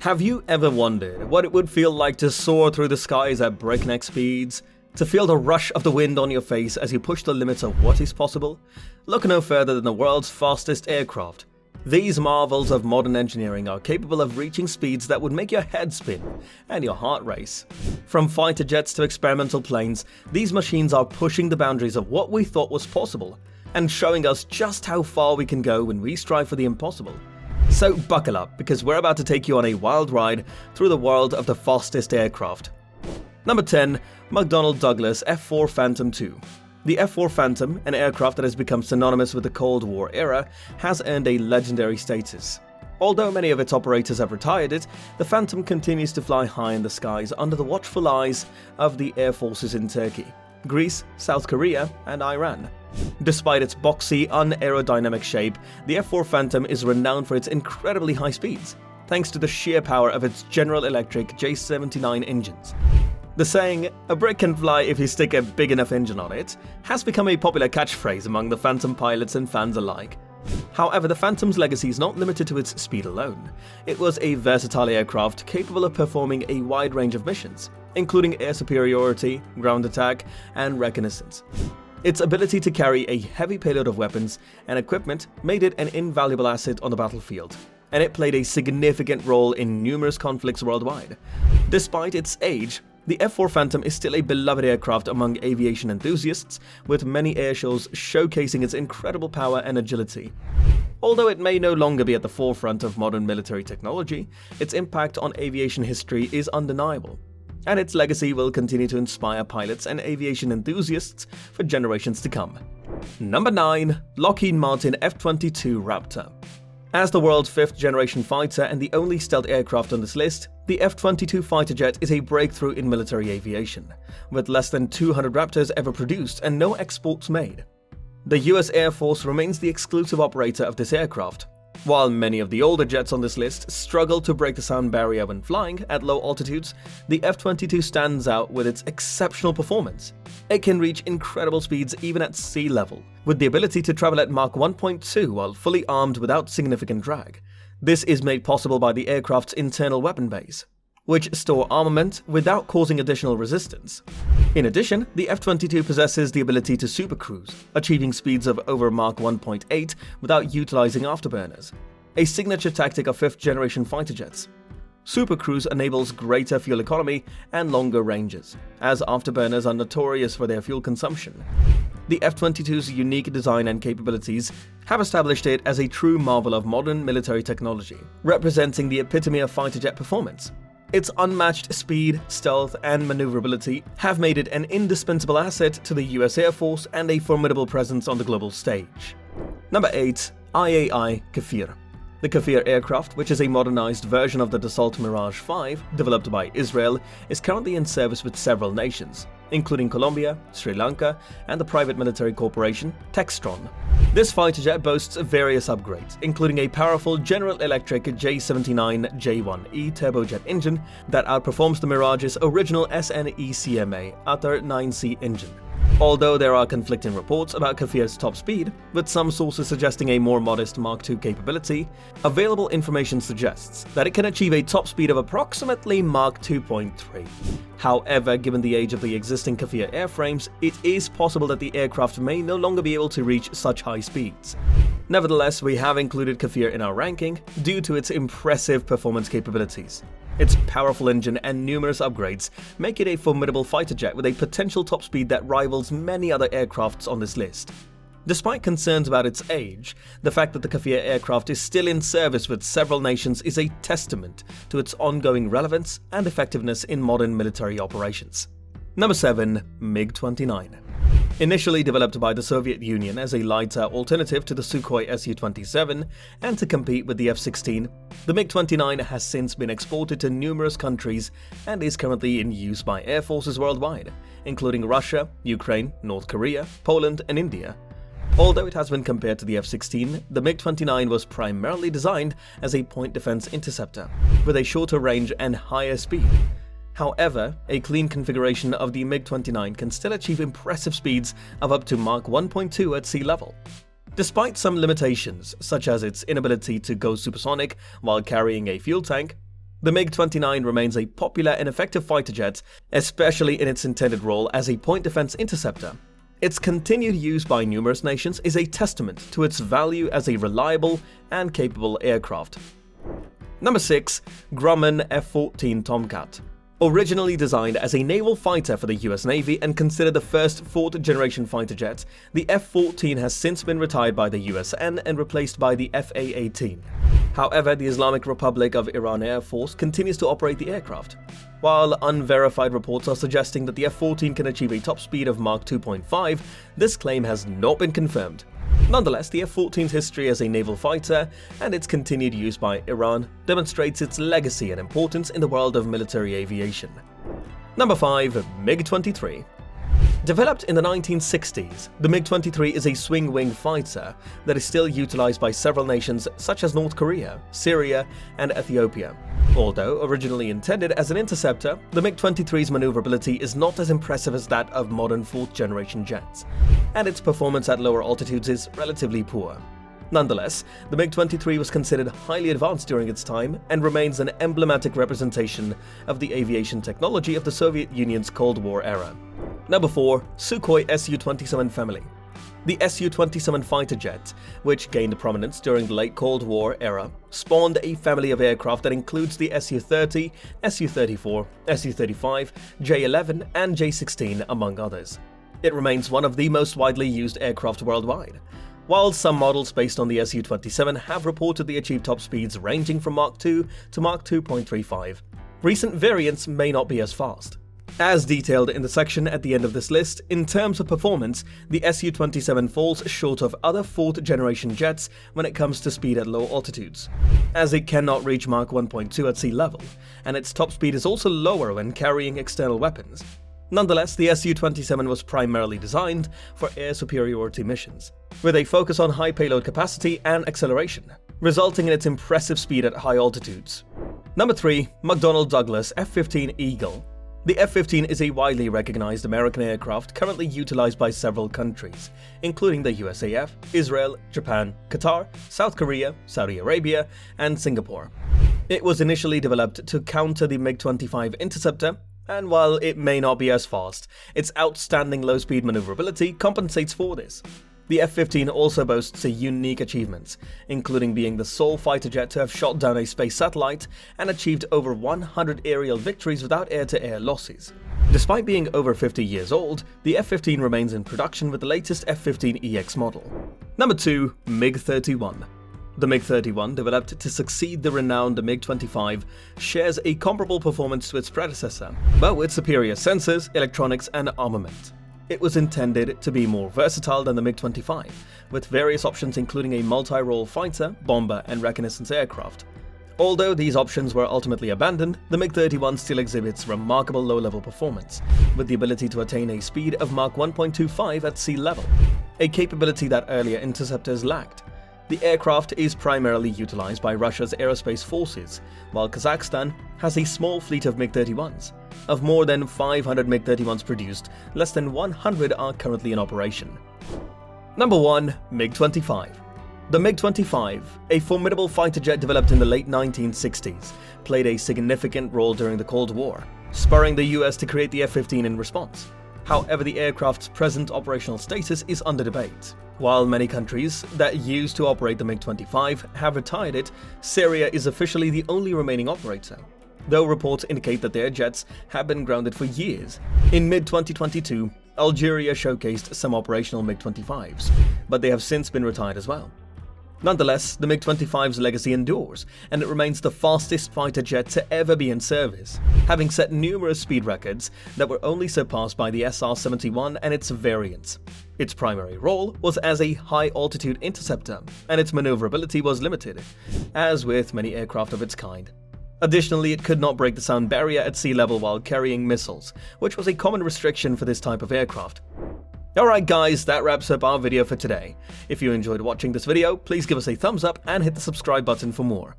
Have you ever wondered what it would feel like to soar through the skies at breakneck speeds? To feel the rush of the wind on your face as you push the limits of what is possible? Look no further than the world's fastest aircraft. These marvels of modern engineering are capable of reaching speeds that would make your head spin and your heart race. From fighter jets to experimental planes, these machines are pushing the boundaries of what we thought was possible and showing us just how far we can go when we strive for the impossible. So buckle up, because we're about to take you on a wild ride through the world of the fastest aircraft. Number 10. McDonnell Douglas F-4 Phantom II. The F-4 Phantom, an aircraft that has become synonymous with the Cold War era, has earned a legendary status. Although many of its operators have retired it, the Phantom continues to fly high in the skies under the watchful eyes of the air forces in Turkey, Greece, South Korea, and Iran. Despite its boxy, unaerodynamic shape, the F-4 Phantom is renowned for its incredibly high speeds, thanks to the sheer power of its General Electric J79 engines. The saying, "a brick can fly if you stick a big enough engine on it," has become a popular catchphrase among the Phantom pilots and fans alike. However, the Phantom's legacy is not limited to its speed alone. It was a versatile aircraft capable of performing a wide range of missions, including air superiority, ground attack, and reconnaissance. Its ability to carry a heavy payload of weapons and equipment made it an invaluable asset on the battlefield, and it played a significant role in numerous conflicts worldwide. Despite its age, the F-4 Phantom is still a beloved aircraft among aviation enthusiasts, with many airshows showcasing its incredible power and agility. Although it may no longer be at the forefront of modern military technology, its impact on aviation history is undeniable, and its legacy will continue to inspire pilots and aviation enthusiasts for generations to come. Number 9. Lockheed Martin F-22 Raptor. As the world's 5th-generation fighter and the only stealth aircraft on this list, the F-22 fighter jet is a breakthrough in military aviation, with less than 200 Raptors ever produced and no exports made. The US Air Force remains the exclusive operator of this aircraft. While many of the older jets on this list struggle to break the sound barrier when flying at low altitudes, the F-22 stands out with its exceptional performance. It can reach incredible speeds even at sea level, with the ability to travel at Mach 1.2 while fully armed without significant drag. This is made possible by the aircraft's internal weapon bays, which store armament without causing additional resistance. In addition, the F-22 possesses the ability to supercruise, achieving speeds of over Mach 1.8 without utilizing afterburners, a signature tactic of 5th-generation fighter jets. Supercruise enables greater fuel economy and longer ranges, as afterburners are notorious for their fuel consumption. The F-22's unique design and capabilities have established it as a true marvel of modern military technology, representing the epitome of fighter jet performance. Its unmatched speed, stealth, and maneuverability have made it an indispensable asset to the US Air Force and a formidable presence on the global stage. Number 8. IAI Kafir. The Kafir aircraft, which is a modernized version of the Dassault Mirage 5 developed by Israel, is currently in service with several nations, including Colombia, Sri Lanka, and the private military corporation Textron. This fighter jet boasts various upgrades, including a powerful General Electric J79 J1E turbojet engine that outperforms the Mirage's original SNECMA Ather 9C engine. Although there are conflicting reports about Kafir's top speed, with some sources suggesting a more modest Mach 2 capability, available information suggests that it can achieve a top speed of approximately Mach 2.3. However, given the age of the existing Kafir airframes, it is possible that the aircraft may no longer be able to reach such high speeds. Nevertheless, we have included Kafir in our ranking due to its impressive performance capabilities. Its powerful engine and numerous upgrades make it a formidable fighter jet with a potential top speed that rivals many other aircrafts on this list. Despite concerns about its age, the fact that the Kafir aircraft is still in service with several nations is a testament to its ongoing relevance and effectiveness in modern military operations. Number 7. MiG-29. Initially developed by the Soviet Union as a lighter alternative to the Sukhoi Su-27 and to compete with the F-16, the MiG-29 has since been exported to numerous countries and is currently in use by air forces worldwide, including Russia, Ukraine, North Korea, Poland, and India. Although it has been compared to the F-16, the MiG-29 was primarily designed as a point defense interceptor, with a shorter range and higher speed. However, a clean configuration of the MiG-29 can still achieve impressive speeds of up to Mach 1.2 at sea level. Despite some limitations, such as its inability to go supersonic while carrying a fuel tank, The MiG-29 remains a popular and effective fighter jet, especially in its intended role as a point defense interceptor. Its continued use by numerous nations is a testament to its value as a reliable and capable aircraft. Number 6. Grumman F-14 Tomcat. Originally designed as a naval fighter for the US Navy and considered the first fourth-generation fighter jet, the F-14 has since been retired by the USN and replaced by the FA-18. However, the Islamic Republic of Iran Air Force continues to operate the aircraft. While unverified reports are suggesting that the F-14 can achieve a top speed of Mach 2.5, this claim has not been confirmed. Nonetheless, the F-14's history as a naval fighter and its continued use by Iran demonstrates its legacy and importance in the world of military aviation. Number 5. MiG-23. Developed in the 1960s, the MiG-23 is a swing-wing fighter that is still utilized by several nations such as North Korea, Syria, and Ethiopia. Although originally intended as an interceptor, the MiG-23's maneuverability is not as impressive as that of modern fourth-generation jets, and its performance at lower altitudes is relatively poor. Nonetheless, the MiG-23 was considered highly advanced during its time and remains an emblematic representation of the aviation technology of the Soviet Union's Cold War era. Number 4. Sukhoi Su-27 family. The Su-27 fighter jet, which gained prominence during the late Cold War era, spawned a family of aircraft that includes the Su-30, Su-34, Su-35, J-11, and J-16, among others. It remains one of the most widely used aircraft worldwide. While some models based on the Su-27 have reportedly achieved top speeds ranging from Mach 2 to Mach 2.35, recent variants may not be as fast. As detailed in the section at the end of this list, in terms of performance, the Su-27 falls short of other fourth-generation jets when it comes to speed at low altitudes, as it cannot reach Mach 1.2 at sea level, and its top speed is also lower when carrying external weapons. Nonetheless, the Su-27 was primarily designed for air superiority missions, with a focus on high payload capacity and acceleration, resulting in its impressive speed at high altitudes. Number 3. McDonnell Douglas F-15 Eagle. The F-15 is a widely recognized American aircraft currently utilized by several countries, including the USAF, Israel, Japan, Qatar, South Korea, Saudi Arabia, and Singapore. It was initially developed to counter the MiG-25 interceptor, and while it may not be as fast, its outstanding low-speed maneuverability compensates for this. The F-15 also boasts unique achievements, including being the sole fighter jet to have shot down a space satellite and achieved over 100 aerial victories without air-to-air losses. Despite being over 50 years old, the F-15 remains in production with the latest F-15EX model. Number 2. MiG-31. The MiG-31, developed to succeed the renowned MiG-25, shares a comparable performance to its predecessor, but with superior sensors, electronics, and armament. It was intended to be more versatile than the MiG-25, with various options including a multi-role fighter, bomber, and reconnaissance aircraft. Although these options were ultimately abandoned, the MiG-31 still exhibits remarkable low-level performance, with the ability to attain a speed of Mach 1.25 at sea level, a capability that earlier interceptors lacked. The aircraft is primarily utilized by Russia's aerospace forces, while Kazakhstan has a small fleet of MiG-31s. Of more than 500 MiG-31s produced, less than 100 are currently in operation. Number 1. MiG-25. The MiG-25, a formidable fighter jet developed in the late 1960s, played a significant role during the Cold War, spurring the US to create the F-15 in response. However, the aircraft's present operational status is under debate. While many countries that used to operate the MiG-25 have retired it, Syria is officially the only remaining operator, though reports indicate that their jets have been grounded for years. In mid-2022, Algeria showcased some operational MiG-25s, but they have since been retired as well. Nonetheless, the MiG-25's legacy endures, and it remains the fastest fighter jet to ever be in service, having set numerous speed records that were only surpassed by the SR-71 and its variants. Its primary role was as a high-altitude interceptor, and its maneuverability was limited, as with many aircraft of its kind. Additionally, it could not break the sound barrier at sea level while carrying missiles, which was a common restriction for this type of aircraft. Alright guys, that wraps up our video for today. If you enjoyed watching this video, please give us a thumbs up and hit the subscribe button for more.